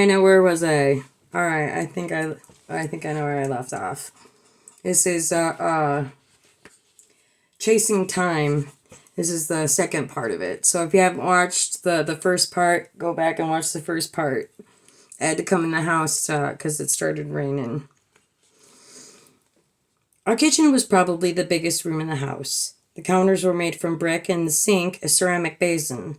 right, now where was I? All right, I think I know where I left off. This is Chasing Time. This is the second part of it. So if you haven't watched the first part, go back and watch the first part. I had to come in the house because it started raining. Our kitchen was probably the biggest room in the house. The counters were made from brick and the sink a ceramic basin.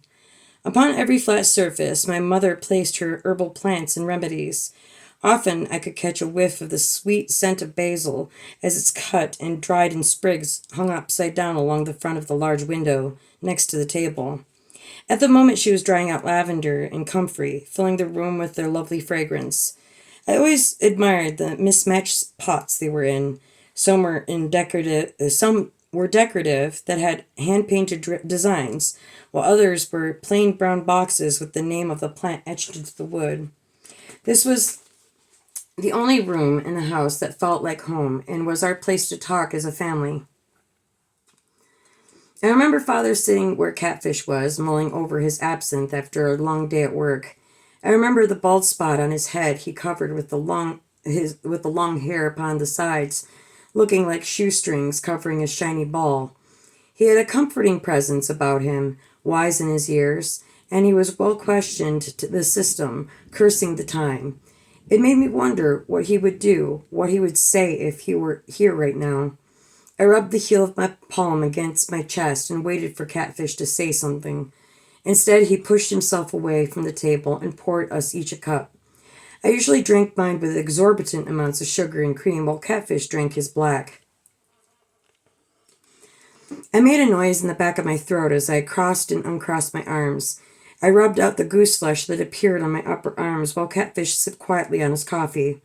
Upon every flat surface, my mother placed her herbal plants and remedies. Often I could catch a whiff of the sweet scent of basil as it's cut and dried in sprigs hung upside down along the front of the large window next to the table. At the moment she was drying out lavender and comfrey, filling the room with their lovely fragrance. I always admired the mismatched pots they were in. Some were decorative that had hand-painted designs, while others were plain brown boxes with the name of the plant etched into the wood. This was the only room in the house that felt like home and was our place to talk as a family. I remember Father sitting where Catfish was, mulling over his absinthe after a long day at work. I remember the bald spot on his head he covered with the long hair upon the sides, looking like shoestrings covering his shiny ball. He had a comforting presence about him, wise in his years, and he was well questioned to the system, cursing the time. It made me wonder what he would do, what he would say if he were here right now. I rubbed the heel of my palm against my chest and waited for Catfish to say something. Instead, he pushed himself away from the table and poured us each a cup. I usually drank mine with exorbitant amounts of sugar and cream, while Catfish drank his black. I made a noise in the back of my throat as I crossed and uncrossed my arms. I rubbed out the goose flesh that appeared on my upper arms while Catfish sipped quietly on his coffee.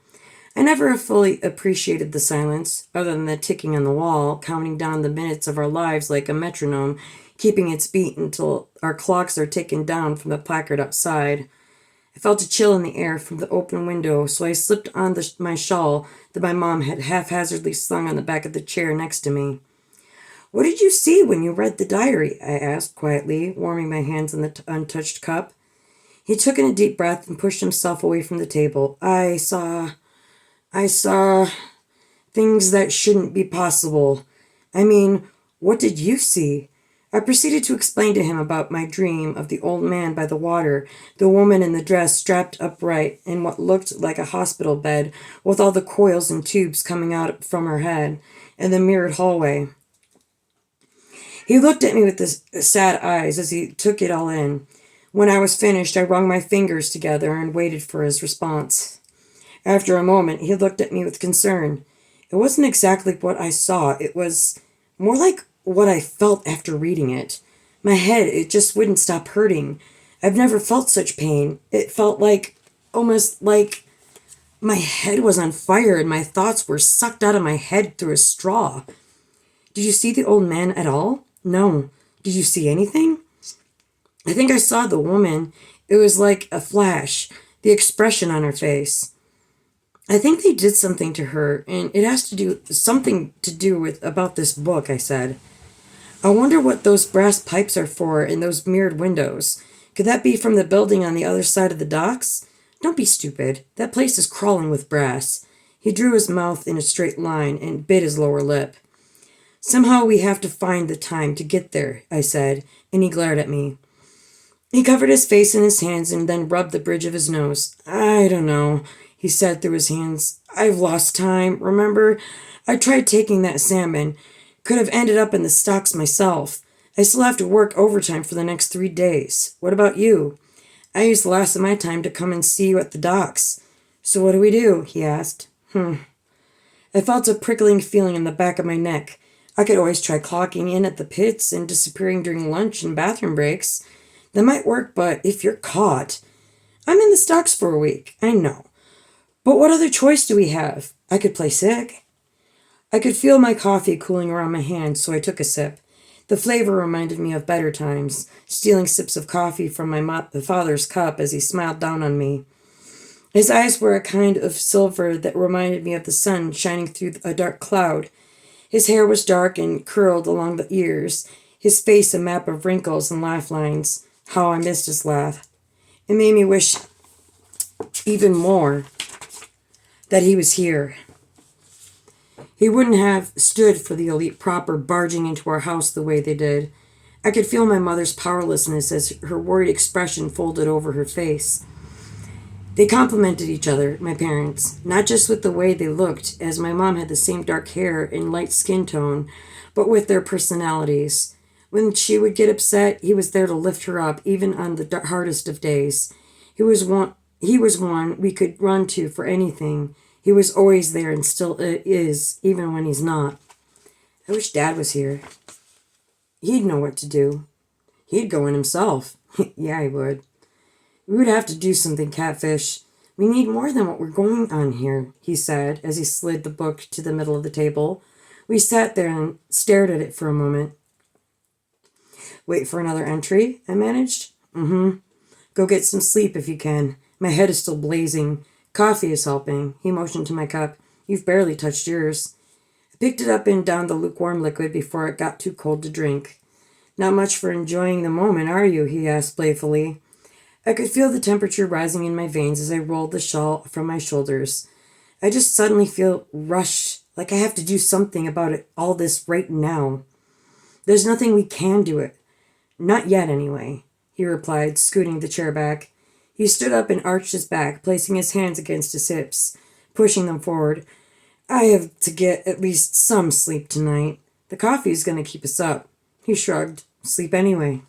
I never fully appreciated the silence, other than the ticking on the wall, counting down the minutes of our lives like a metronome, keeping its beat until our clocks are taken down from the placard outside. I felt a chill in the air from the open window, so I slipped on my shawl that my mom had haphazardly slung on the back of the chair next to me. "What did you see when you read the diary?" I asked quietly, warming my hands on the untouched cup. He took in a deep breath and pushed himself away from the table. I saw things that shouldn't be possible. I mean, what did you see?" I proceeded to explain to him about my dream of the old man by the water, the woman in the dress strapped upright in what looked like a hospital bed with all the coils and tubes coming out from her head, and the mirrored hallway. He looked at me with his sad eyes as he took it all in. When I was finished, I wrung my fingers together and waited for his response. After a moment, he looked at me with concern. It wasn't exactly what I saw. It was more like what I felt after reading it. My head, it just wouldn't stop hurting. I've never felt such pain. It felt almost like my head was on fire and my thoughts were sucked out of my head through a straw. "Did you see the old man at all?" "No." "Did you see anything?" "I think I saw the woman. It was like a flash, the expression on her face. I think they did something to her, and it has something to do with about this book," I said. "I wonder what those brass pipes are for in those mirrored windows. Could that be from the building on the other side of the docks? Don't be stupid. That place is crawling with brass." He drew his mouth in a straight line and bit his lower lip. "Somehow we have to find the time to get there," I said, and he glared at me. He covered his face in his hands and then rubbed the bridge of his nose. "I don't know," he said through his hands. "I've lost time. Remember, I tried taking that salmon. Could have ended up in the stocks myself. I still have to work overtime for the next 3 days. What about you?" "I used the last of my time to come and see you at the docks." "So what do we do?" he asked. I felt a prickling feeling in the back of my neck. I could always try clocking in at the pits and disappearing during lunch and bathroom breaks. That might work, but if you're caught... I'm in the stocks for a week, I know. But what other choice do we have? I could play sick. I could feel my coffee cooling around my hands, so I took a sip. The flavor reminded me of better times, stealing sips of coffee from my father's cup as he smiled down on me. His eyes were a kind of silver that reminded me of the sun shining through a dark cloud. His hair was dark and curled along the ears, his face a map of wrinkles and laugh lines. How I missed his laugh. It made me wish even more that he was here. He wouldn't have stood for the elite proper barging into our house the way they did. I could feel my mother's powerlessness as her worried expression folded over her face. They complemented each other, my parents, not just with the way they looked, as my mom had the same dark hair and light skin tone, but with their personalities. When she would get upset, he was there to lift her up, even on the hardest of days. He was one we could run to for anything. He was always there and still is, even when he's not. I wish Dad was here. He'd know what to do. He'd go in himself. Yeah, he would. We would have to do something, Catfish. We need more than what we're going on here, he said, as he slid the book to the middle of the table. We sat there and stared at it for a moment. Wait for another entry, I managed. Go get some sleep if you can. My head is still blazing. Coffee is helping. He motioned to my cup. You've barely touched yours. I picked it up and downed the lukewarm liquid before it got too cold to drink. Not much for enjoying the moment, are you? He asked playfully. I could feel the temperature rising in my veins as I rolled the shawl from my shoulders. I just suddenly feel rushed, like I have to do something about it, all this right now. There's nothing we can do it. Not yet, anyway, he replied, scooting the chair back. He stood up and arched his back, placing his hands against his hips, pushing them forward. I have to get at least some sleep tonight. The coffee is going to keep us up. He shrugged. Sleep anyway.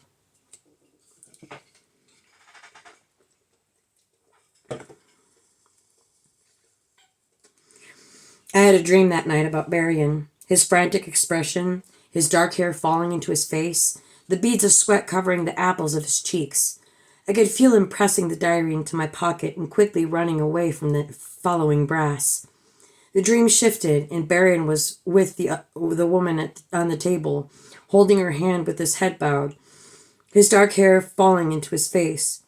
I had a dream that night about Berrien. His frantic expression, his dark hair falling into his face, the beads of sweat covering the apples of his cheeks. I could feel him pressing the diary into my pocket and quickly running away from the following brass. The dream shifted, and Berrien was with the woman on the table, holding her hand with his head bowed, his dark hair falling into his face.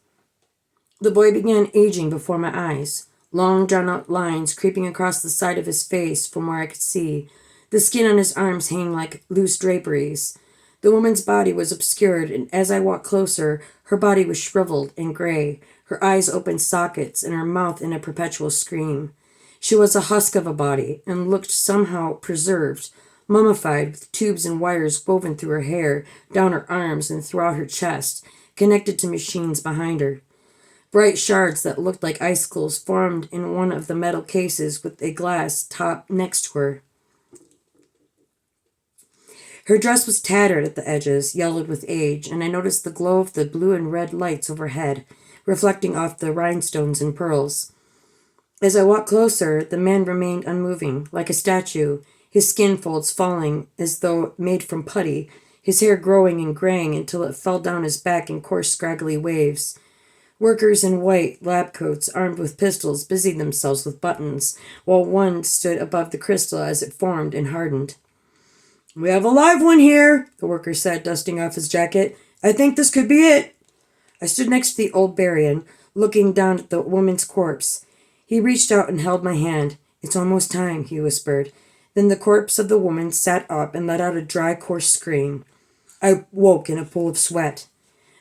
The boy began aging before my eyes, long drawn-out lines creeping across the side of his face from where I could see, the skin on his arms hanging like loose draperies. The woman's body was obscured, and as I walked closer, her body was shriveled and gray, her eyes open sockets, and her mouth in a perpetual scream. She was a husk of a body, and looked somehow preserved, mummified with tubes and wires woven through her hair, down her arms, and throughout her chest, connected to machines behind her. Bright shards that looked like icicles formed in one of the metal cases with a glass top next to her. Her dress was tattered at the edges, yellowed with age, and I noticed the glow of the blue and red lights overhead, reflecting off the rhinestones and pearls. As I walked closer, the man remained unmoving, like a statue, his skin folds falling as though made from putty, his hair growing and graying until it fell down his back in coarse, scraggly waves. Workers in white lab coats, armed with pistols, busied themselves with buttons, while one stood above the crystal as it formed and hardened. "We have a live one here," the worker said, dusting off his jacket. "I think this could be it." I stood next to the old Berrien, looking down at the woman's corpse. He reached out and held my hand. "It's almost time," he whispered. Then the corpse of the woman sat up and let out a dry, coarse scream. I woke in a pool of sweat.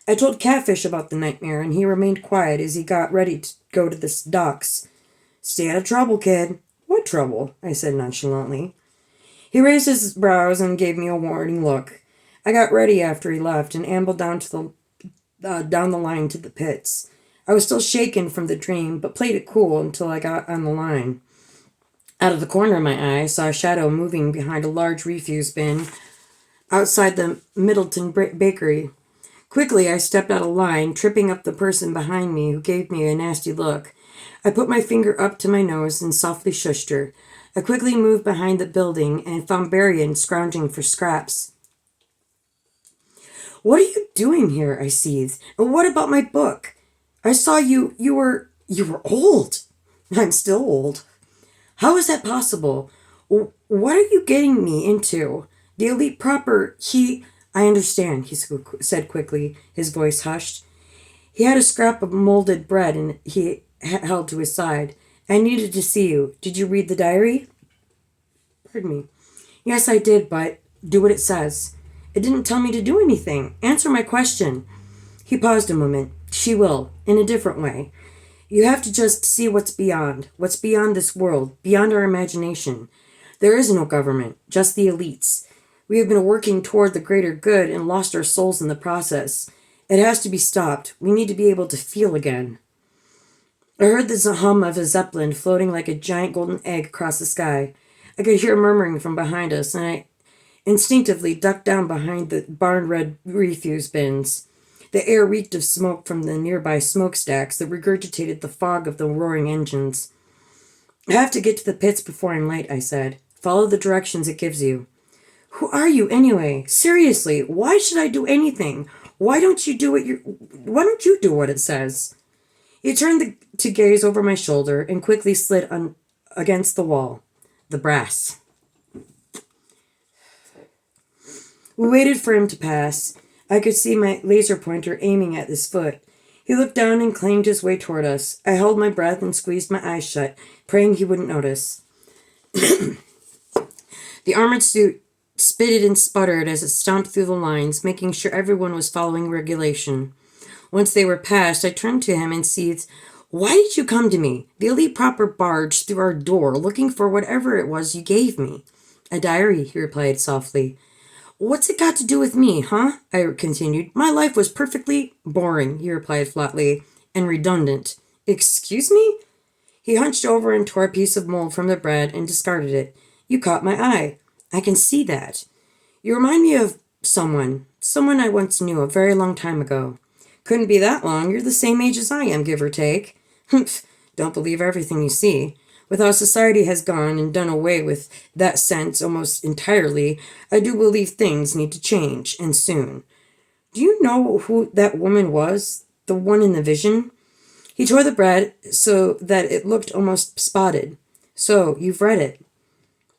I told Catfish about the nightmare, and he remained quiet as he got ready to go to the docks. "Stay out of trouble, kid." "What trouble?" I said nonchalantly. He raised his brows and gave me a warning look. I got ready after he left and ambled down the line to the pits. I was still shaken from the dream, but played it cool until I got on the line. Out of the corner of my eye, I saw a shadow moving behind a large refuse bin outside the Middleton bakery. Quickly, I stepped out of line, tripping up the person behind me who gave me a nasty look. I put my finger up to my nose and softly shushed her. I quickly moved behind the building and found Berrien scrounging for scraps. "What are you doing here?" I seethed. "And what about my book? I saw you were old." "I'm still old." "How is that possible? What are you getting me into? The elite proper, I understand," he said quickly, his voice hushed. He had a scrap of molded bread and he held to his side. "I needed to see you. Did you read the diary?" "Pardon me." "Yes, I did, but do what it says." "It didn't tell me to do anything. Answer my question." He paused a moment. "She will, in a different way. You have to just see what's beyond this world, beyond our imagination. There is no government, just the elites. We have been working toward the greater good and lost our souls in the process. It has to be stopped. We need to be able to feel again. I heard the hum of a zeppelin floating like a giant golden egg across the sky. I could hear murmuring from behind us, and I instinctively ducked down behind the barn-red refuse bins. The air reeked of smoke from the nearby smokestacks that regurgitated the fog of the roaring engines. I have to get to the pits before I'm late, I said. Follow the directions it gives you. Who are you anyway? Seriously, why should I do anything? Why don't you do what it says? He turned to gaze over my shoulder and quickly slid against the wall. The brass. We waited for him to pass. I could see my laser pointer aiming at his foot. He looked down and clanged his way toward us. I held my breath and squeezed my eyes shut, praying he wouldn't notice. The armored suit spitted and sputtered as it stomped through the lines, making sure everyone was following regulation. Once they were past, I turned to him and seethed, "Why did you come to me? The elite proper barged through our door, looking for whatever it was you gave me." "A diary," he replied softly. "What's it got to do with me, huh?" I continued. "My life was perfectly boring," he replied flatly, "and redundant." "Excuse me?" He hunched over and tore a piece of mold from the bread and discarded it. "You caught my eye. I can see that. You remind me of someone I once knew a very long time ago." "Couldn't be that long. You're the same age as I am, give or take." "Humph. Don't believe everything you see. With how society has gone and done away with that sense almost entirely, I do believe things need to change, and soon. Do you know who that woman was? The one in the vision?" He tore the bread so that it looked almost spotted. "So, you've read it.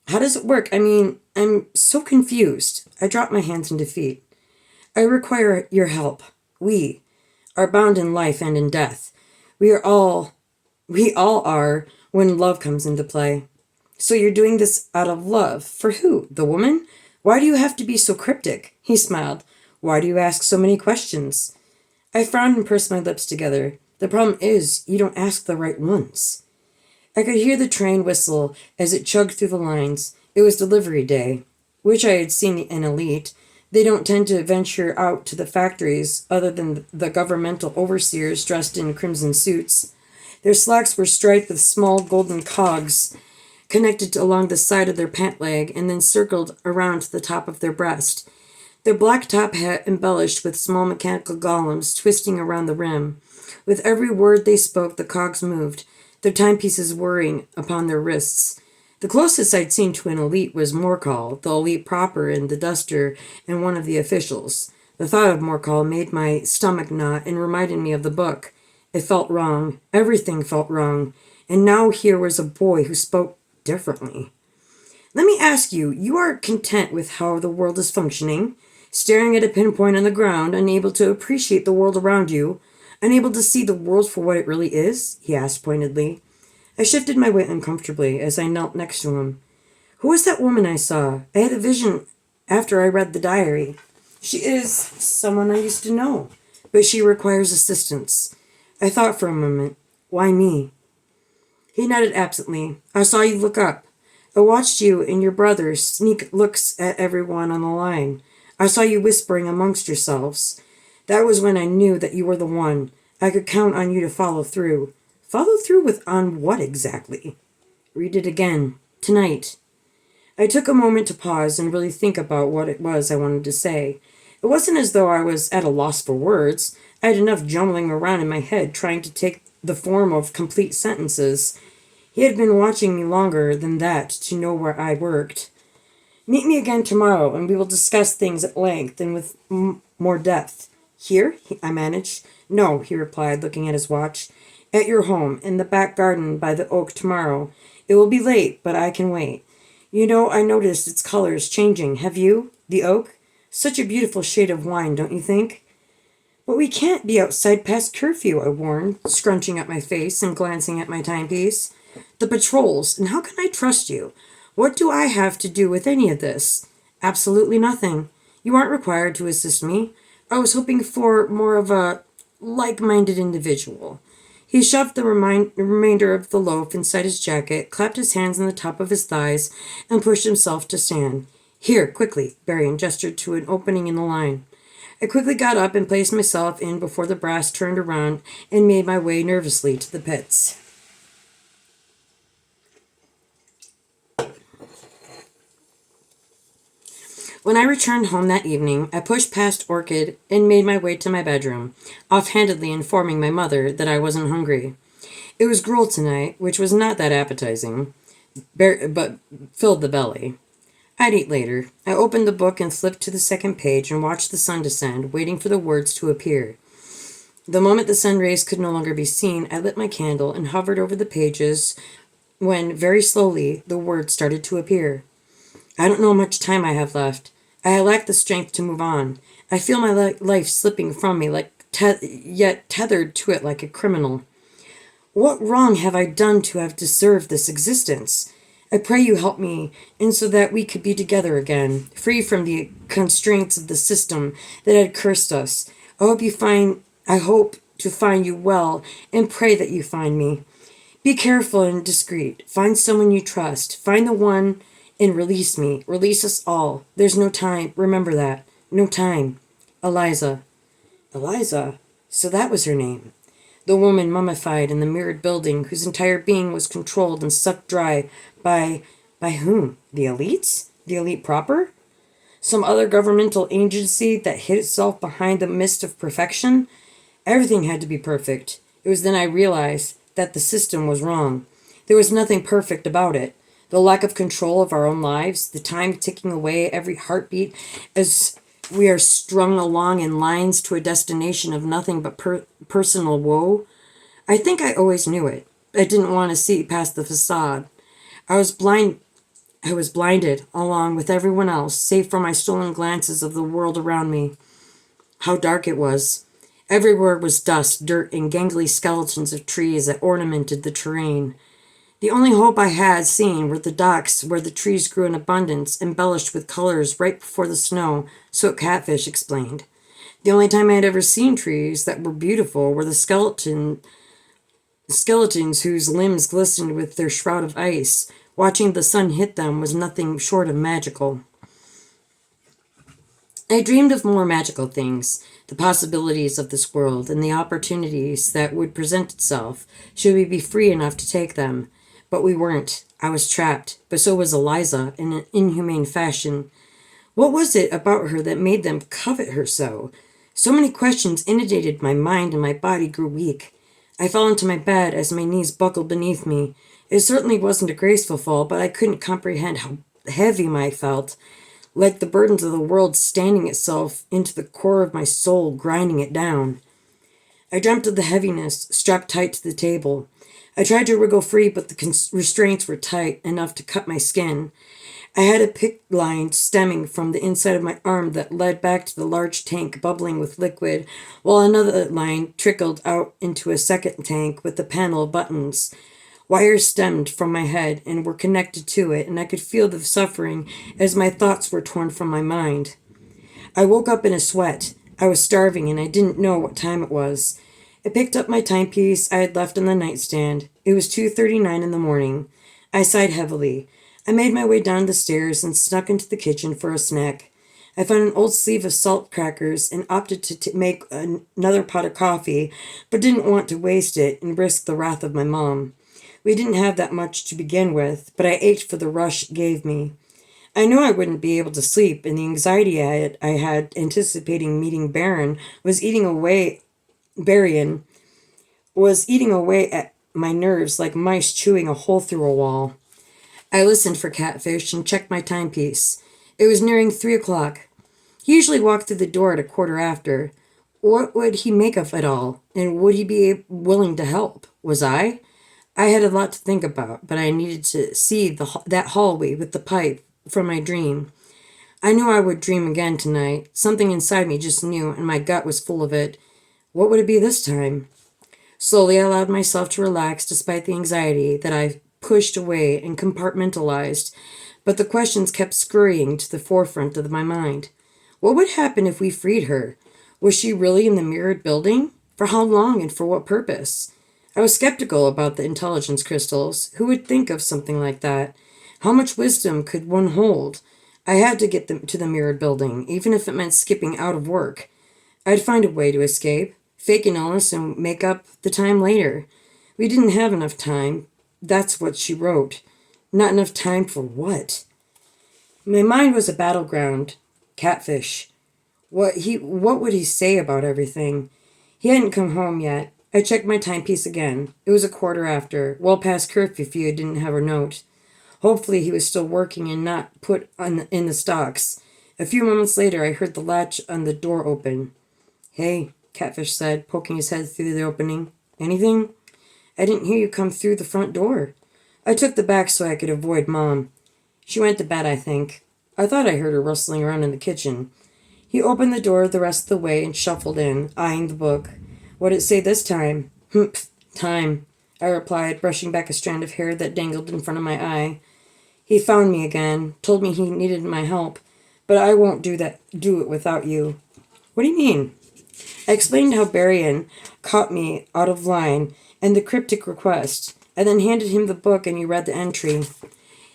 How does it work? I mean, I'm so confused." I dropped my hands in defeat. "I require your help. We are bound in life and in death. We all are when love comes into play." "So you're doing this out of love. For who? The woman? Why do you have to be so cryptic?" He smiled. "Why do you ask so many questions?" I frowned and pursed my lips together. "The problem is, you don't ask the right ones." I could hear the train whistle as it chugged through the lines. It was delivery day, which I had seen in Elite. They don't tend to venture out to the factories other than the governmental overseers dressed in crimson suits. Their slacks were striped with small golden cogs connected along the side of their pant leg and then circled around to the top of their breast. Their black top hat embellished with small mechanical golems twisting around the rim. With every word they spoke, the cogs moved, their timepieces whirring upon their wrists. The closest I'd seen to an elite was Morcall, the elite proper and the duster and one of the officials. The thought of Morcall made my stomach knot and reminded me of the book. It felt wrong. Everything felt wrong. And now here was a boy who spoke differently. "Let me ask you, you are content with how the world is functioning? Staring at a pinpoint on the ground, unable to appreciate the world around you? Unable to see the world for what it really is?" he asked pointedly. I shifted my weight uncomfortably as I knelt next to him. "Who was that woman I saw? I had a vision after I read the diary. She is someone I used to know, but she requires assistance." I thought for a moment. "Why me?" He nodded absently. "I saw you look up. I watched you and your brother sneak looks at everyone on the line. I saw you whispering amongst yourselves. That was when I knew that you were the one. I could count on you to follow through." "Follow through with on what exactly?" "Read it again. Tonight." I took a moment to pause and really think about what it was I wanted to say. It wasn't as though I was at a loss for words. I had enough jumbling around in my head trying to take the form of complete sentences. He had been watching me longer than that to know where I worked. "Meet me again tomorrow, and we will discuss things at length and with more depth." "Here?" I managed. "No," he replied, looking at his watch. "At your home, in the back garden by the oak tomorrow. It will be late, but I can wait. You know, I noticed its colors changing. Have you? The oak? Such a beautiful shade of wine, don't you think?" "But we can't be outside past curfew," I warned, scrunching up my face and glancing at my timepiece. "The patrols, and how can I trust you? What do I have to do with any of this?" "Absolutely nothing. You aren't required to assist me. I was hoping for more of a like-minded individual." He shoved the remainder of the loaf inside his jacket, clapped his hands on the top of his thighs, and pushed himself to stand. Here, quickly, Berrien gestured to an opening in the line. I quickly got up and placed myself in before the brass turned around and made my way nervously to the pits. When I returned home that evening, I pushed past Orchid and made my way to my bedroom, offhandedly informing my mother that I wasn't hungry. It was gruel tonight, which was not that appetizing, but filled the belly. I'd eat later. I opened the book and flipped to the second page and watched the sun descend, waiting for the words to appear. The moment the sun rays could no longer be seen, I lit my candle and hovered over the pages when, very slowly, the words started to appear. I don't know how much time I have left. I lack the strength to move on. I feel my life slipping from me, yet tethered to it like a criminal. What wrong have I done to have deserved this existence? I pray you help me, and so that we could be together again, free from the constraints of the system that had cursed us. I hope to find you well, and pray that you find me. Be careful and discreet. Find someone you trust. Find the one and release me. Release us all. There's no time. Remember that. No time. Eliza. Eliza? So that was her name. The woman mummified in the mirrored building whose entire being was controlled and sucked dry by whom? The elites? The elite proper? Some other governmental agency that hid itself behind the mist of perfection? Everything had to be perfect. It was then I realized that the system was wrong. There was nothing perfect about it. The lack of control of our own lives, the time ticking away every heartbeat as we are strung along in lines to a destination of nothing but personal woe. I think I always knew it. I didn't want to see past the facade. I was blinded, along with everyone else, save for my stolen glances of the world around me. How dark it was. Everywhere was dust, dirt, and gangly skeletons of trees that ornamented the terrain. The only hope I had seen were the docks where the trees grew in abundance, embellished with colors right before the snow, so Catfish explained. The only time I had ever seen trees that were beautiful were the skeletons whose limbs glistened with their shroud of ice. Watching the sun hit them was nothing short of magical. I dreamed of more magical things, the possibilities of this world, and the opportunities that would present itself, should we be free enough to take them. But we weren't. I was trapped, but so was Eliza, in an inhumane fashion. What was it about her that made them covet her so? So many questions inundated my mind and my body grew weak. I fell into my bed as my knees buckled beneath me. It certainly wasn't a graceful fall, but I couldn't comprehend how heavy I felt, like the burdens of the world standing itself into the core of my soul, grinding it down. I dreamt of the heaviness, strapped tight to the table. I tried to wriggle free, but the restraints were tight enough to cut my skin. I had a pick line stemming from the inside of my arm that led back to the large tank bubbling with liquid, while another line trickled out into a second tank with a panel of buttons. Wires stemmed from my head and were connected to it, and I could feel the suffering as my thoughts were torn from my mind. I woke up in a sweat. I was starving, and I didn't know what time it was. I picked up my timepiece I had left on the nightstand. It was 2:39 in the morning. I sighed heavily. I made my way down the stairs and snuck into the kitchen for a snack. I found an old sleeve of salt crackers and opted to make another pot of coffee, but didn't want to waste it and risk the wrath of my mom. We didn't have that much to begin with, but I ached for the rush it gave me. I knew I wouldn't be able to sleep, and the anxiety I had anticipating meeting Berrien was eating away at my nerves like mice chewing a hole through a wall. I listened for Catfish and checked my timepiece. It was nearing 3 o'clock. He usually walked through the door at 1/4 after. What would he make of it all, and would he be willing to help? Was I? I had a lot to think about, but I needed to see that hallway with the pipe from my dream. I knew I would dream again tonight. Something inside me just knew, and my gut was full of it. What would it be this time? Slowly I allowed myself to relax despite the anxiety that I pushed away and compartmentalized, but the questions kept scurrying to the forefront of my mind. What would happen if we freed her? Was she really in the mirrored building? For how long and for what purpose? I was skeptical about the intelligence crystals. Who would think of something like that? How much wisdom could one hold? I had to get them to the mirrored building, even if it meant skipping out of work. I'd find a way to escape, fake an illness, and make up the time later. We didn't have enough time. That's what she wrote. Not enough time for what? My mind was a battleground. Catfish. What would he say about everything? He hadn't come home yet. I checked my timepiece again. It was 1/4 after, well past curfew if you didn't have her note. Hopefully he was still working and not put in the stocks. A few moments later I heard the latch on the door open. Hey, Catfish said, poking his head through the opening. Anything? I didn't hear you come through the front door. I took the back so I could avoid Mom. She went to bed, I think. I thought I heard her rustling around in the kitchen. He opened the door the rest of the way and shuffled in, eyeing the book. What'd it say this time? Humph, time, I replied, brushing back a strand of hair that dangled in front of my eye. He found me again, told me he needed my help, but I won't do it without you. What do you mean? I explained how Berrien caught me out of line and the cryptic request. I then handed him the book and he read the entry.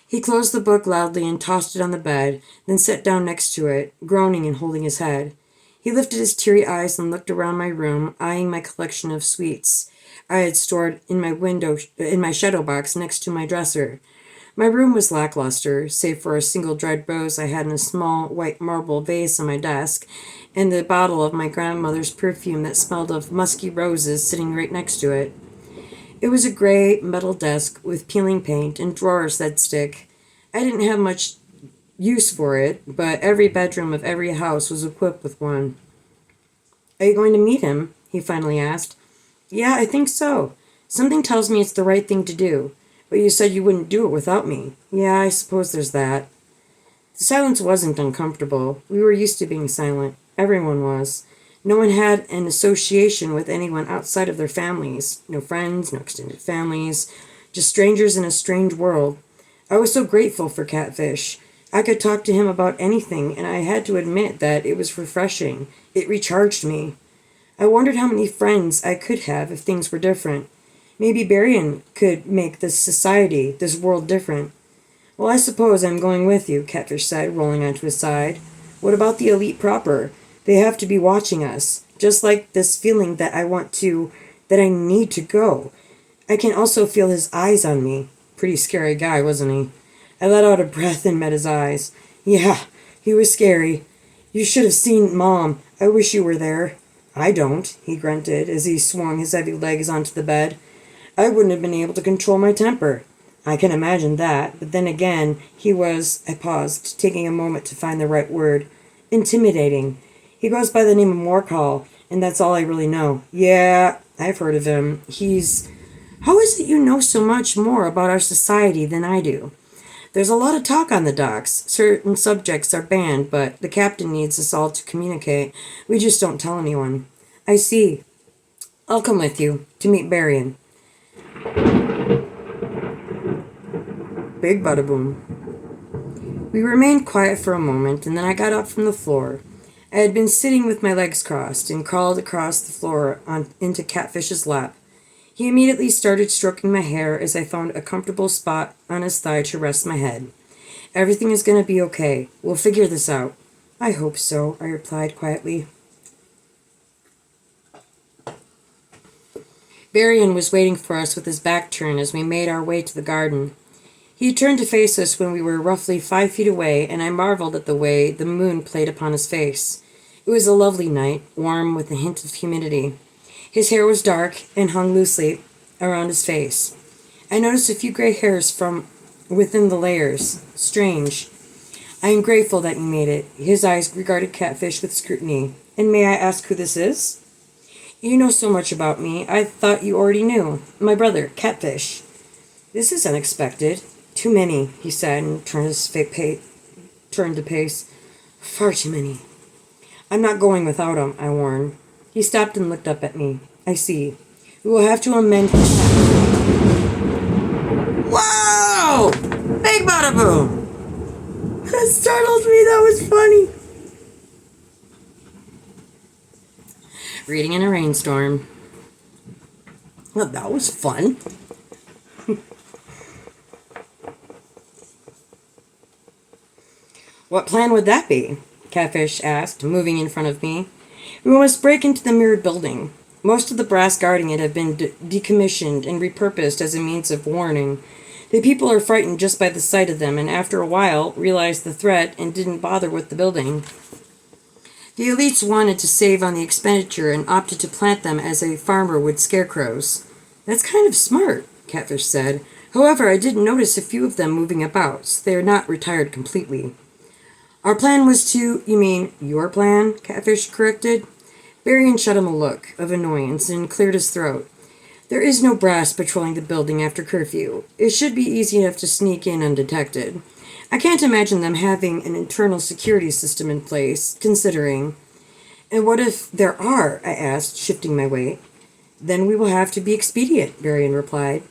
He closed the book loudly and tossed it on the bed, then sat down next to it, groaning and holding his head. He lifted his teary eyes and looked around my room, eyeing my collection of sweets I had stored in my shadow box next to my dresser. My room was lackluster, save for a single dried rose I had in a small white marble vase on my desk, and the bottle of my grandmother's perfume that smelled of musky roses sitting right next to it. It was a gray metal desk with peeling paint and drawers that stick. I didn't have much use for it, but every bedroom of every house was equipped with one. Are you going to meet him? He finally asked. Yeah, I think so. Something tells me it's the right thing to do. But you said you wouldn't do it without me. Yeah, I suppose there's that. The silence wasn't uncomfortable. We were used to being silent. Everyone was. No one had an association with anyone outside of their families. No friends, no extended families. Just strangers in a strange world. I was so grateful for Catfish. I could talk to him about anything, and I had to admit that it was refreshing. It recharged me. I wondered how many friends I could have if things were different. Maybe Berrien could make this society, this world different. Well, I suppose I'm going with you, Catfish said, rolling onto his side. What about the elite proper? They have to be watching us, just like this feeling that that I need to go. I can also feel his eyes on me. Pretty scary guy, wasn't he? I let out a breath and met his eyes. Yeah, he was scary. You should have seen Mom. I wish you were there. I don't, he grunted as he swung his heavy legs onto the bed. I wouldn't have been able to control my temper. I can imagine that, but then again, I paused, taking a moment to find the right word. Intimidating. He goes by the name of Morcall, and that's all I really know. Yeah, I've heard of him. How is it you know so much more about our society than I do? There's a lot of talk on the docks. Certain subjects are banned, but the captain needs us all to communicate. We just don't tell anyone. I see. I'll come with you, to meet Berrien. Big bada boom. We remained quiet for a moment, and then I got up from the floor. I had been sitting with my legs crossed and crawled across the floor into Catfish's lap. He immediately started stroking my hair as I found a comfortable spot on his thigh to rest my head. Everything is going to be okay. We'll figure this out. I hope so, I replied quietly. Berrien was waiting for us with his back turned as we made our way to the garden. He turned to face us when we were roughly 5 feet away, and I marveled at the way the moon played upon his face. It was a lovely night, warm with a hint of humidity. His hair was dark and hung loosely around his face. I noticed a few gray hairs from within the layers. Strange. I am grateful that you made it. His eyes regarded Catfish with scrutiny. And may I ask who this is? You know so much about me. I thought you already knew. My brother, Catfish. This is unexpected. Too many, he said, and turned to pace. Far too many. I'm not going without him, I warned. He stopped and looked up at me. I see. We will have to amend his Whoa! Big bada boom! That startled me. That was funny. Reading in a rainstorm. Well, that was fun. What plan would that be? Catfish asked, moving in front of me. We must break into the mirrored building. Most of the brass guarding it have been decommissioned and repurposed as a means of warning. The people are frightened just by the sight of them, and after a while realized the threat and didn't bother with the building. The elites wanted to save on the expenditure and opted to plant them as a farmer would scarecrows. That's kind of smart, Catfish said. However, I did notice a few of them moving about, so they are not retired completely. Our plan was to... You mean your plan? Catfish corrected. Varian shot him a look of annoyance and cleared his throat. There is no brass patrolling the building after curfew. It should be easy enough to sneak in undetected. I can't imagine them having an internal security system in place, considering... And what if there are? I asked, shifting my weight. Then we will have to be expedient, Varian replied.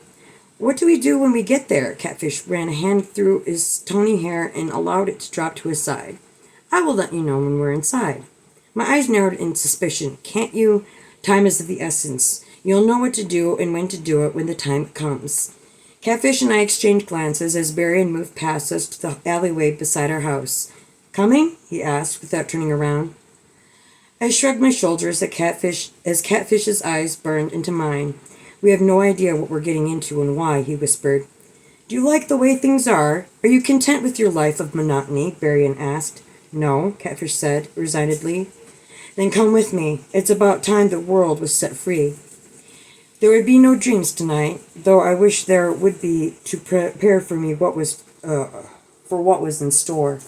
What do we do when we get there? Catfish ran a hand through his tawny hair and allowed it to drop to his side. I will let you know when we're inside. My eyes narrowed in suspicion. Can't you? Time is of the essence. You'll know what to do and when to do it when the time comes. Catfish and I exchanged glances as Varian moved past us to the alleyway beside our house. Coming? He asked without turning around. I shrugged my shoulders at Catfish's eyes burned into mine. We have no idea what we're getting into and why, he whispered. Do you like the way things are? Are you content with your life of monotony? Varian asked. No, Catfish said, resignedly. Then come with me. It's about time the world was set free. There would be no dreams tonight, though I wish there would be to prepare for me what was in store.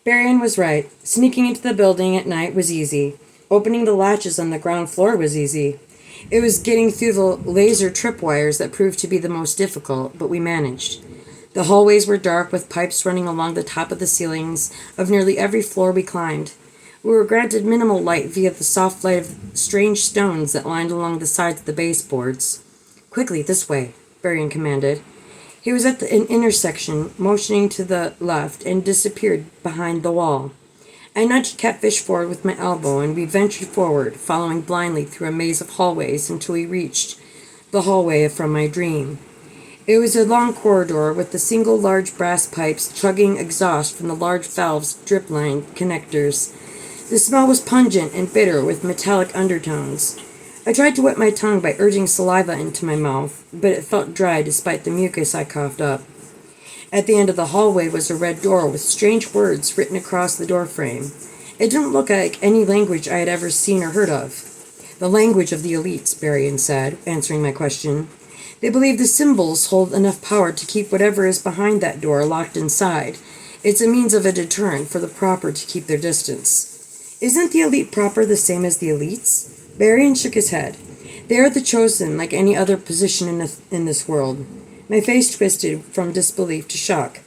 Varian was right. Sneaking into the building at night was easy. Opening the latches on the ground floor was easy. It was getting through the laser tripwires that proved to be the most difficult, but we managed. The hallways were dark with pipes running along the top of the ceilings of nearly every floor we climbed. We were granted minimal light via the soft light of strange stones that lined along the sides of the baseboards. Quickly, this way, Varian commanded. He was at an intersection, motioning to the left, and disappeared behind the wall. I nudged Catfish forward with my elbow, and we ventured forward, following blindly through a maze of hallways until we reached the hallway from my dream. It was a long corridor with the single large brass pipes chugging exhaust from the large valves drip-lined connectors. The smell was pungent and bitter with metallic undertones. I tried to wet my tongue by urging saliva into my mouth, but it felt dry despite the mucus I coughed up. At the end of the hallway was a red door with strange words written across the doorframe. It didn't look like any language I had ever seen or heard of. The language of the elites, Varian said, answering my question. They believe the symbols hold enough power to keep whatever is behind that door locked inside. It's a means of a deterrent for the proper to keep their distance. Isn't the elite proper the same as the elites? Varian shook his head. They are the chosen, like any other position in this world. My face twisted from disbelief to shock.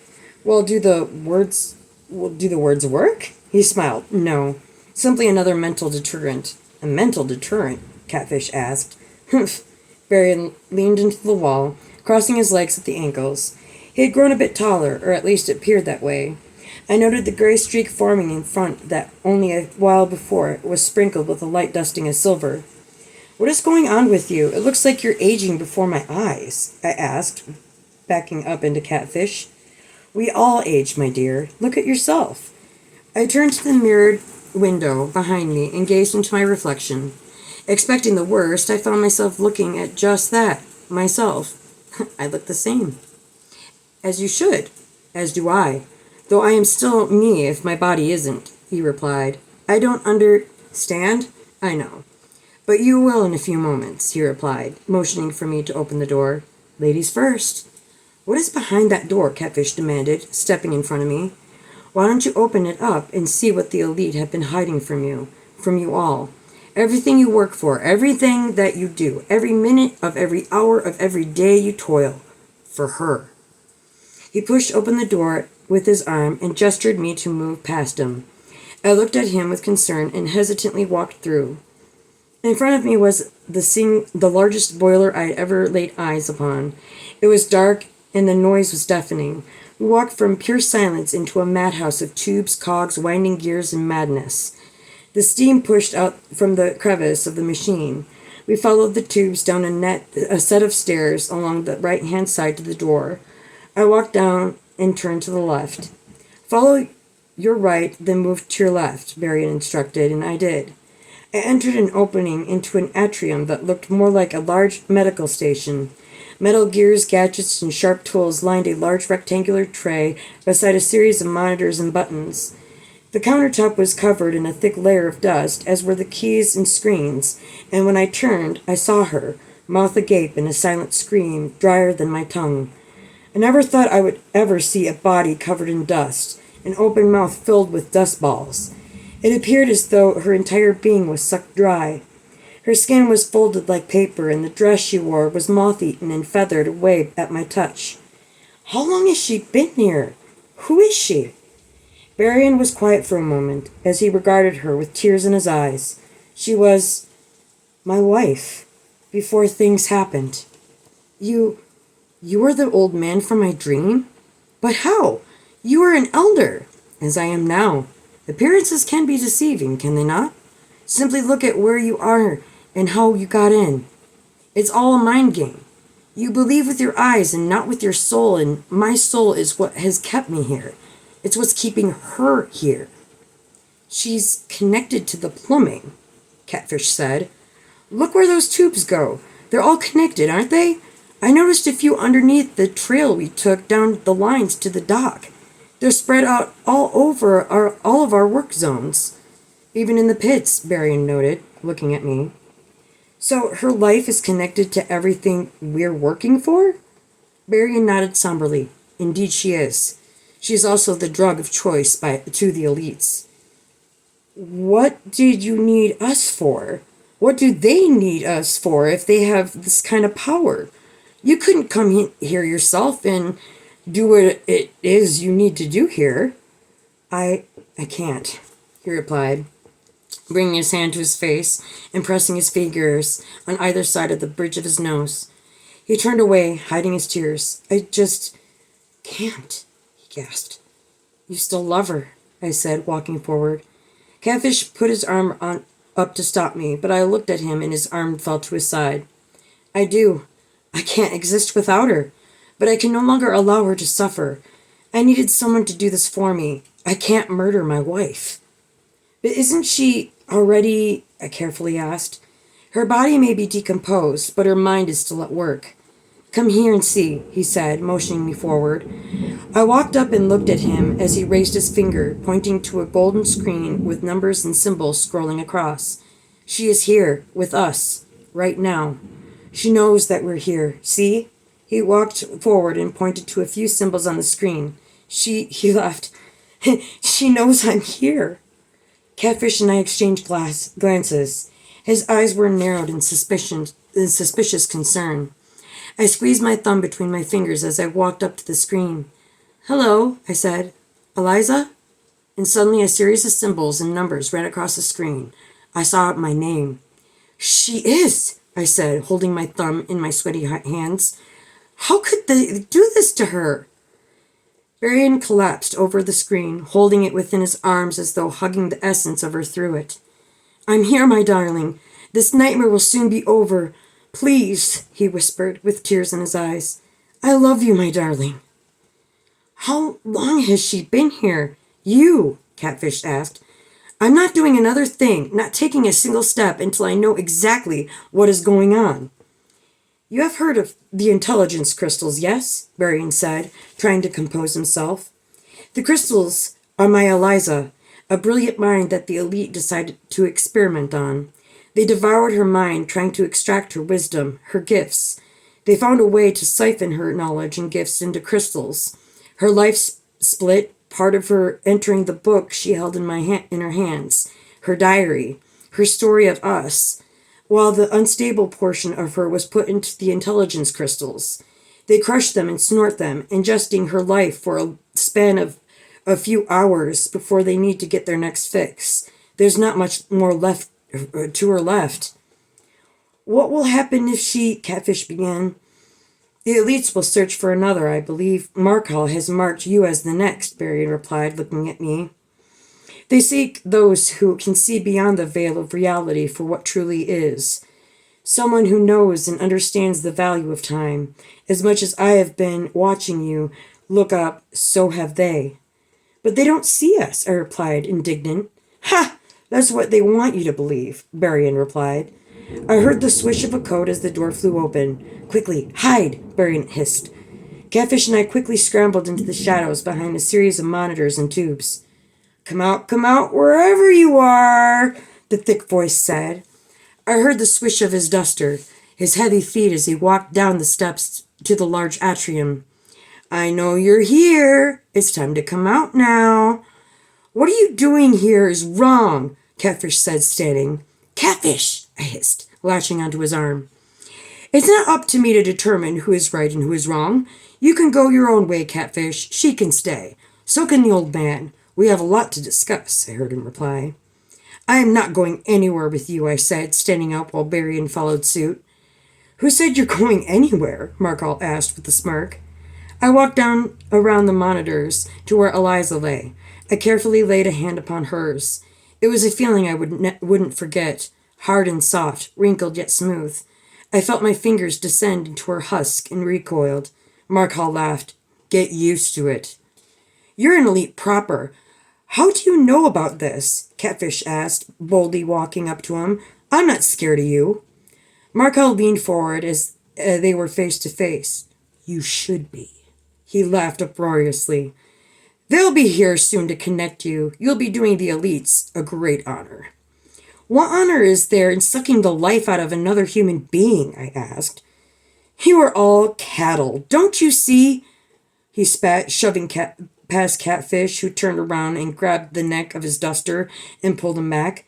Well, do the words work? He smiled. No. Simply another mental deterrent. A mental deterrent? Catfish asked. Humph. Varian leaned into the wall, crossing his legs at the ankles. He had grown a bit taller, or at least it appeared that way. I noted the gray streak forming in front that only a while before was sprinkled with a light dusting of silver. What is going on with you? It looks like you're aging before my eyes, I asked, backing up into Catfish. We all age, my dear. Look at yourself. I turned to the mirrored window behind me and gazed into my reflection. Expecting the worst, I found myself looking at just that, myself. I look the same. As you should. As do I. Though I am still me if my body isn't, he replied. I don't understand? I know. But you will in a few moments, he replied, motioning for me to open the door. Ladies first. What is behind that door? Catfish demanded, stepping in front of me. Why don't you open it up and see what the elite have been hiding from you all? Everything you work for, everything that you do, every minute of every hour of every day you toil. For her. He pushed open the door with his arm and gestured me to move past him. I looked at him with concern and hesitantly walked through. In front of me was the largest boiler I had ever laid eyes upon. It was dark and the noise was deafening. We walked from pure silence into a madhouse of tubes, cogs, winding gears, and madness. The steam pushed out from the crevice of the machine. We followed the tubes down a set of stairs along the right-hand side to the door. I walked down and turned to the left. Follow your right, then move to your left, Varian instructed, and I did. I entered an opening into an atrium that looked more like a large medical station. Metal gears, gadgets, and sharp tools lined a large rectangular tray beside a series of monitors and buttons. The countertop was covered in a thick layer of dust, as were the keys and screens, and when I turned, I saw her, mouth agape in a silent scream, drier than my tongue. I never thought I would ever see a body covered in dust, an open mouth filled with dust balls. It appeared as though her entire being was sucked dry. Her skin was folded like paper, and the dress she wore was moth-eaten and feathered away at my touch. How long has she been here? Who is she? Varian was quiet for a moment, as he regarded her with tears in his eyes. She was my wife, before things happened. You are the old man from my dream? But how? You are an elder, as I am now. Appearances can be deceiving, can they not? Simply look at where you are and how you got in. It's all a mind game. You believe with your eyes and not with your soul, and my soul is what has kept me here. It's what's keeping her here. She's connected to the plumbing, Catfish said. Look where those tubes go. They're all connected, aren't they? I noticed a few underneath the trail we took down the lines to the dock. They're spread out all over all of our work zones. Even in the pits, Varian noted, looking at me. So her life is connected to everything we're working for? Varian nodded somberly. Indeed she is. She is also the drug of choice to the elites. What did you need us for? What do they need us for if they have this kind of power? You couldn't come here yourself and do what it is you need to do here. I can't, he replied, bringing his hand to his face and pressing his fingers on either side of the bridge of his nose. He turned away, hiding his tears. I just can't, he gasped. You still love her, I said, walking forward. Catfish put his arm up to stop me, but I looked at him and his arm fell to his side. I do. I can't exist without her, but I can no longer allow her to suffer. I needed someone to do this for me. I can't murder my wife. But isn't she already, I carefully asked. Her body may be decomposed, but her mind is still at work. Come here and see, he said, motioning me forward. I walked up and looked at him as he raised his finger, pointing to a golden screen with numbers and symbols scrolling across. She is here, with us, right now. She knows that we're here. See? He walked forward and pointed to a few symbols on the screen. He laughed. She knows I'm here. Catfish and I exchanged glances. His eyes were narrowed in suspicious concern. I squeezed my thumb between my fingers as I walked up to the screen. Hello, I said. Eliza? And suddenly a series of symbols and numbers ran across the screen. I saw my name. She is, I said, holding my thumb in my sweaty hands. How could they do this to her? Varian collapsed over the screen, holding it within his arms as though hugging the essence of her through it. I'm here, my darling. This nightmare will soon be over. Please, he whispered, with tears in his eyes. I love you, my darling. How long has she been here? You, Catfish asked. I'm not doing another thing, not taking a single step until I know exactly what is going on. You have heard of the intelligence crystals, yes? Varian said, trying to compose himself. The crystals are my Eliza, a brilliant mind that the elite decided to experiment on. They devoured her mind, trying to extract her wisdom, her gifts. They found a way to siphon her knowledge and gifts into crystals. Her life split, part of her entering the book she held in her hands, her diary, her story of us, while the unstable portion of her was put into the intelligence crystals. They crush them and snort them, ingesting her life for a span of a few hours before they need to get their next fix. There's not much more left to her left. What will happen if she, Catfish began, The elites will search for another. I believe Markall has marked you as the next, Barian replied, looking at me. They seek those who can see beyond the veil of reality for what truly is. Someone who knows and understands the value of time. As much as I have been watching you look up, so have they. But they don't see us, I replied, indignant. Ha! That's what they want you to believe, Barian replied. I heard the swish of a coat as the door flew open. Quickly, hide, Barian hissed. Catfish and I quickly scrambled into the shadows behind a series of monitors and tubes. Come out, wherever you are, the thick voice said. I heard the swish of his duster, his heavy feet as he walked down the steps to the large atrium. I know you're here. It's time to come out now. What are you doing here is wrong, Catfish said, standing. Catfish, I hissed, latching onto his arm. It's not up to me to determine who is right and who is wrong. You can go your own way, Catfish. She can stay. So can the old man. We have a lot to discuss, I heard him reply. I am not going anywhere with you, I said, standing up while Barian followed suit. Who said you're going anywhere? Markall asked with a smirk. I walked down around the monitors to where Eliza lay. I carefully laid a hand upon hers. It was a feeling I wouldn't forget, hard and soft, wrinkled yet smooth. I felt my fingers descend into her husk and recoiled. Markall laughed. Get used to it. You're an elite proper. How do you know about this? Catfish asked, boldly walking up to him. I'm not scared of you. Markall leaned forward as they were face to face. You should be. He laughed uproariously. They'll be here soon to connect you. You'll be doing the elites a great honor. What honor is there in sucking the life out of another human being? I asked. You are all cattle. Don't you see? He spat, shoving past Catfish, who turned around and grabbed the neck of his duster and pulled him back.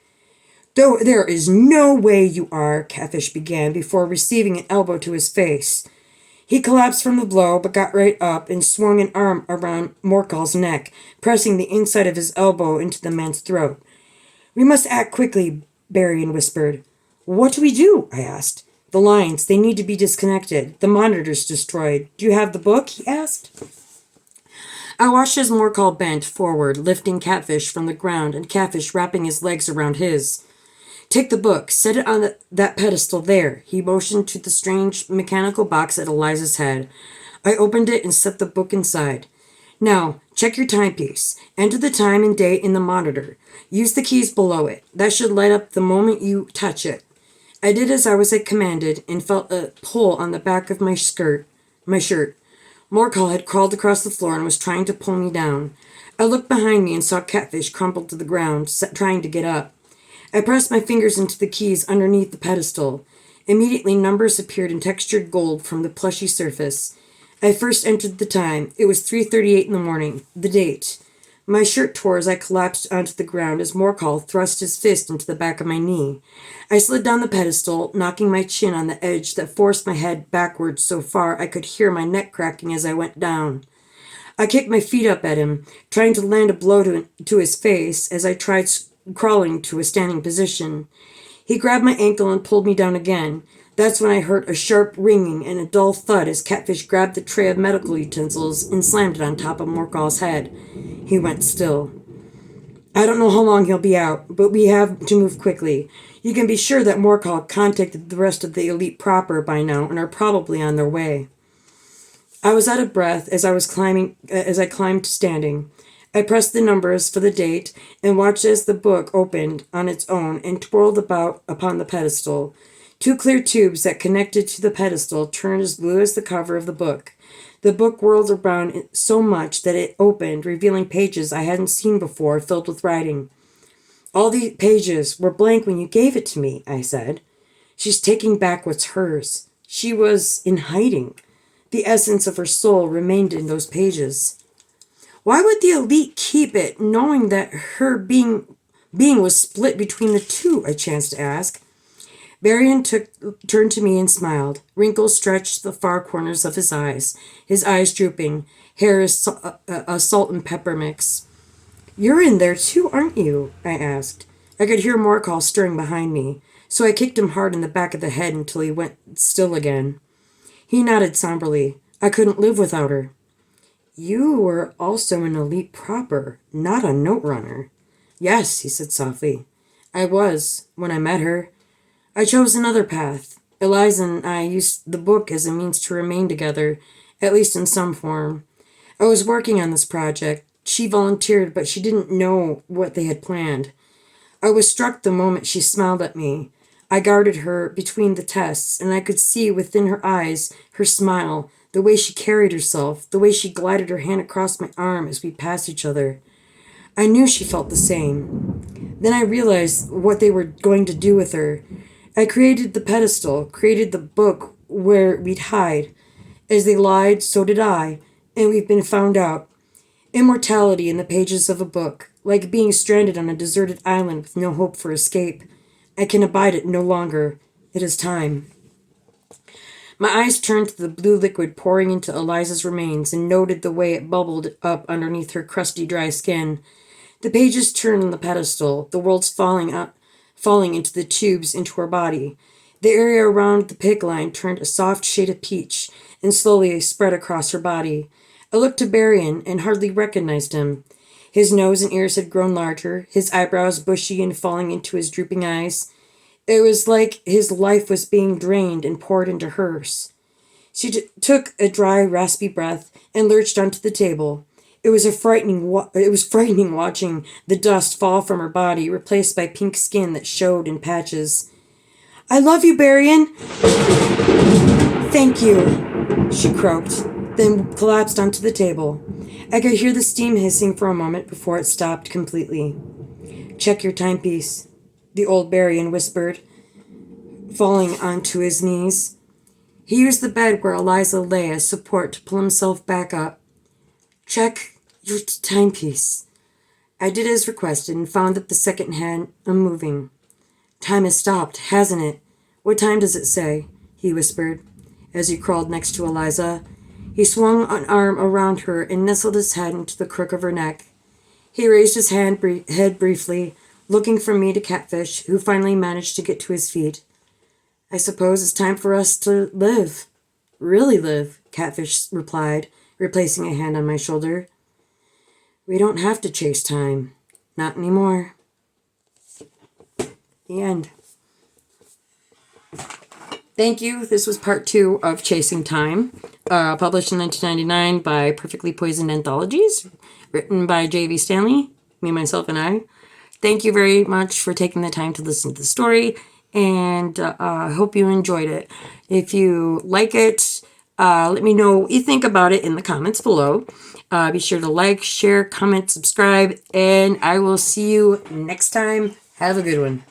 Though there is no way you are, Catfish began before receiving an elbow to his face. He collapsed from the blow, but got right up and swung an arm around Markall's neck, pressing the inside of his elbow into the man's throat. We must act quickly, Barian whispered. What do we do? I asked. The lines, they need to be disconnected. The monitors destroyed. Do you have the book? He asked. I watched as Markall bent forward, lifting Catfish from the ground, and Catfish wrapping his legs around his. Take the book. Set it on that pedestal there. He motioned to the strange mechanical box at Eliza's head. I opened it and set the book inside. Now, check your timepiece. Enter the time and date in the monitor. Use the keys below it. That should light up the moment you touch it. I did as I was commanded and felt a pull on the back of my shirt. Markall had crawled across the floor and was trying to pull me down. I looked behind me and saw Catfish crumpled to the ground, trying to get up. I pressed my fingers into the keys underneath the pedestal. Immediately, numbers appeared in textured gold from the plushy surface. I first entered the time. It was 3:38 in the morning. The date. My shirt tore as I collapsed onto the ground as Markall thrust his fist into the back of my knee. I slid down the pedestal, knocking my chin on the edge that forced my head backwards so far I could hear my neck cracking as I went down. I kicked my feet up at him, trying to land a blow to his face as I tried crawling to a standing position. He grabbed my ankle and pulled me down again. That's when I heard a sharp ringing and a dull thud as Catfish grabbed the tray of medical utensils and slammed it on top of Markall's head. He went still. I don't know how long he'll be out, but we have to move quickly. You can be sure that Markall contacted the rest of the elite proper by now and are probably on their way. I was out of breath as I climbed standing. I pressed the numbers for the date and watched as the book opened on its own and twirled about upon the pedestal. Two clear tubes that connected to the pedestal turned as blue as the cover of the book. The book whirled around so much that it opened, revealing pages I hadn't seen before, filled with writing. All these pages were blank when you gave it to me, I said. She's taking back what's hers. She was in hiding. The essence of her soul remained in those pages. Why would the elite keep it, knowing that her being was split between the two? I chanced to ask. Barian turned to me and smiled. Wrinkles stretched the far corners of his eyes drooping, hair a salt and pepper mix. You're in there too, aren't you? I asked. I could hear Markall stirring behind me, so I kicked him hard in the back of the head until he went still again. He nodded somberly. I couldn't live without her. You were also an elite proper, not a note runner. Yes, he said softly. I was, when I met her. I chose another path. Eliza and I used the book as a means to remain together, at least in some form. I was working on this project. She volunteered, but she didn't know what they had planned. I was struck the moment she smiled at me. I guarded her between the tests, and I could see within her eyes her smile, the way she carried herself, the way she glided her hand across my arm as we passed each other. I knew she felt the same. Then I realized what they were going to do with her. I created the pedestal, created the book where we'd hide. As they lied, so did I, and we've been found out. Immortality in the pages of a book, like being stranded on a deserted island with no hope for escape. I can abide it no longer. It is time. My eyes turned to the blue liquid pouring into Eliza's remains and noted the way it bubbled up underneath her crusty, dry skin. The pages turned on the pedestal, the worlds falling into the tubes into her body. The area around the pig line turned a soft shade of peach and slowly spread across her body. I looked to Barian and hardly recognized him. His nose and ears had grown larger, his eyebrows bushy and falling into his drooping eyes. It was like his life was being drained and poured into hers. She took a dry, raspy breath and lurched onto the table. It was frightening watching the dust fall from her body, replaced by pink skin that showed in patches. I love you, Barian. Thank you, she croaked, then collapsed onto the table. I could hear the steam hissing for a moment before it stopped completely. Check your timepiece, the old Barian whispered, falling onto his knees. He used the bed where Eliza lay as support to pull himself back up. Check your timepiece. I did as requested and found that the second hand unmoving. Time has stopped, hasn't it? What time does it say? He whispered, as he crawled next to Eliza. He swung an arm around her and nestled his head into the crook of her neck. He raised his head briefly, looking from me to Catfish, who finally managed to get to his feet. I suppose it's time for us to live. Really live, Catfish replied, replacing a hand on my shoulder. We don't have to chase time. Not anymore. The end. Thank you. This was part 2 of Chasing Time, published in 1999 by Perfectly Poisoned Anthologies, written by J.V. Stanley, me, myself, and I. Thank you very much for taking the time to listen to the story, and I hope you enjoyed it. If you like it, let me know what you think about it in the comments below. Be sure to like, share, comment, subscribe, and I will see you next time. Have a good one.